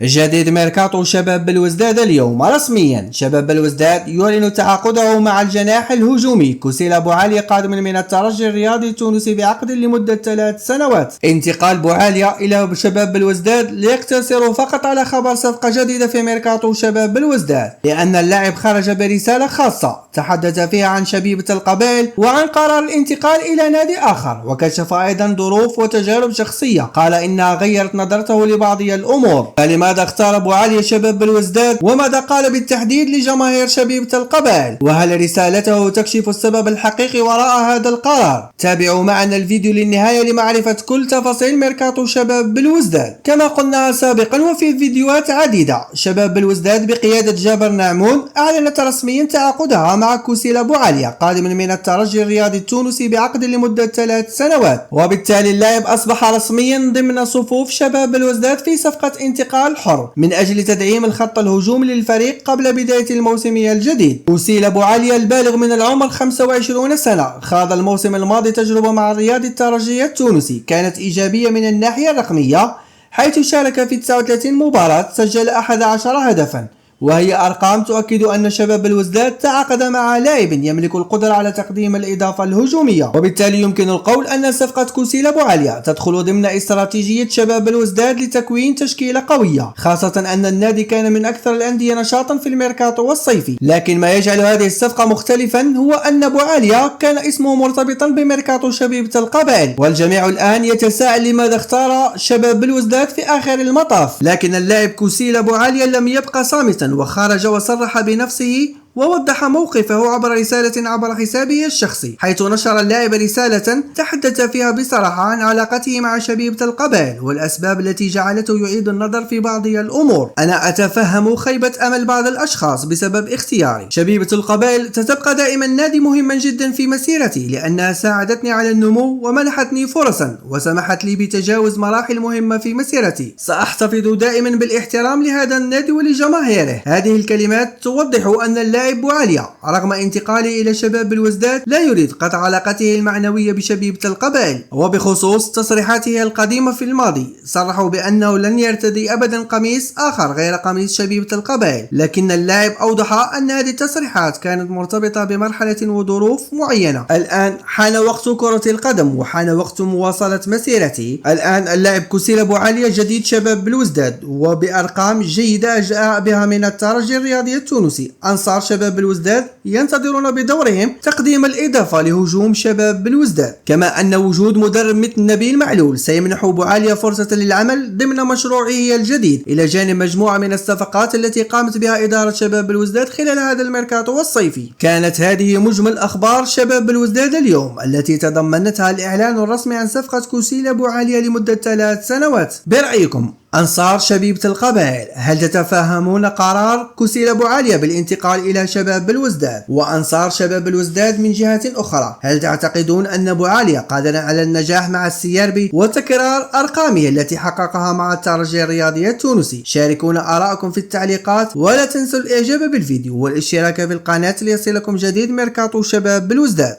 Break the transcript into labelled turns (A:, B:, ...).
A: جديد ميركاتو شباب بلوزداد اليوم رسميا. شباب بلوزداد يعلن تعاقده مع الجناح الهجومي كوسيلا بوعالية قادم من الترجي الرياضي التونسي بعقد لمدة 3 سنوات. انتقال بوعالية إلى شباب بلوزداد ليقتصر فقط على خبر صفقة جديدة في ميركاتو شباب بلوزداد، لأن اللاعب خرج برسالة خاصة تحدث فيها عن شبيبة القبائل وعن قرار الانتقال إلى نادي آخر، وكشف أيضا ظروف وتجارب شخصية قال إنها غيرت نظرته لبعض الأمور. فلماذا اختار بوعالية شباب بلوزداد؟ وماذا قال بالتحديد لجماهير شبيبة القبائل؟ وهل رسالته تكشف السبب الحقيقي وراء هذا القرار؟ تابعوا معنا الفيديو للنهاية لمعرفة كل تفاصيل ميركاتو شباب بلوزداد. كما قلنا سابقا وفي فيديوهات عديدة، شباب بلوزداد بقيادة جابر نعمون أعلنت رسميا تعاقدها مع كوسيلا بوعالية قادم من الترجي الرياضي التونسي بعقد لمدة 3 سنوات، وبالتالي اللاعب أصبح رسميا ضمن صفوف شباب بلوزداد في صفقة انتقال حر من أجل تدعيم الخط الهجومي للفريق قبل بداية الموسم الجديد. كوسيلا بوعالية البالغ من العمر 25 سنة خاض الموسم الماضي تجربة مع الرياضي الترجي التونسي كانت إيجابية من الناحية الرقمية، حيث شارك في 39 مباراة سجل 11 هدفا، وهي أرقام تؤكد أن شباب بلوزداد تعاقد مع لاعب يملك القدرة على تقديم الإضافة الهجومية، وبالتالي يمكن القول أن صفقة كوسيلا بوعالية تدخل ضمن استراتيجية شباب بلوزداد لتكوين تشكيلة قوية، خاصة أن النادي كان من أكثر الأندية نشاطا في الميركاتو الصيفي. لكن ما يجعل هذه الصفقة مختلفا هو أن بوعالية كان اسمه مرتبطا بميركاتو شبيبة القبائل، والجميع الآن يتساءل لماذا اختار شباب بلوزداد في آخر المطاف. لكن اللاعب كوسيلا بوعالية لم يبقى صامتا وخرج وصرح بنفسه ووضح موقفه عبر رسالة عبر حسابه الشخصي، حيث نشر اللاعب رسالة تحدث فيها بصراحة عن علاقته مع شبيبة القبائل والأسباب التي جعلته يعيد النظر في بعض الأمور. أنا أتفهم خيبة أمل بعض الأشخاص بسبب اختياري. شبيبة القبائل ستبقى دائما نادي مهما جدا في مسيرتي، لأنها ساعدتني على النمو ومنحتني فرصا وسمحت لي بتجاوز مراحل مهمة في مسيرتي. سأحتفظ دائما بالاحترام لهذا النادي ولجماهيره. هذه الكلمات توضح أن اللاعب بوعالية رغم انتقاله إلى شباب بلوزداد لا يريد قطع علاقته المعنوية بشبيبة القبائل. وبخصوص تصريحاته القديمة في الماضي، صرحوا بأنه لن يرتدي أبدا قميص آخر غير قميص شبيبة القبائل، لكن اللاعب أوضح أن هذه التصريحات كانت مرتبطة بمرحلة وظروف معينة. الآن حان وقت كرة القدم وحان وقت مواصلة مسيرتي. الآن اللاعب كوسيلا بوعالية جديد شباب بلوزداد وبأرقام جيدة جاء بها من الترجي الرياضي التونسي. أنصار شباب بلوزداد ينتظرون بدورهم تقديم الإضافة لهجوم شباب بلوزداد، كما أن وجود مدرب مثل نبيل معلول سيمنح بوعالية فرصة للعمل ضمن مشروعه الجديد، إلى جانب مجموعة من الصفقات التي قامت بها إدارة شباب بلوزداد خلال هذا الميركاتو الصيفي. كانت هذه مجمل أخبار شباب بلوزداد اليوم التي تضمنتها الإعلان الرسمي عن صفقة كوسيلا بوعالية لمدة 3 سنوات. برأيكم أنصار شبيبة القبائل، هل تتفهمون قرار كوسيلا بوعالية بالانتقال إلى شباب بلوزداد؟ وأنصار شباب بلوزداد من جهة أخرى، هل تعتقدون أن بوعالية قادر على النجاح مع السيربي وتكرار أرقامه التي حققها مع الترجي الرياضي التونسي؟ شاركونا آراءكم في التعليقات، ولا تنسوا الإعجاب بالفيديو والاشتراك في القناة ليصلكم جديد ميركاتو شباب بلوزداد.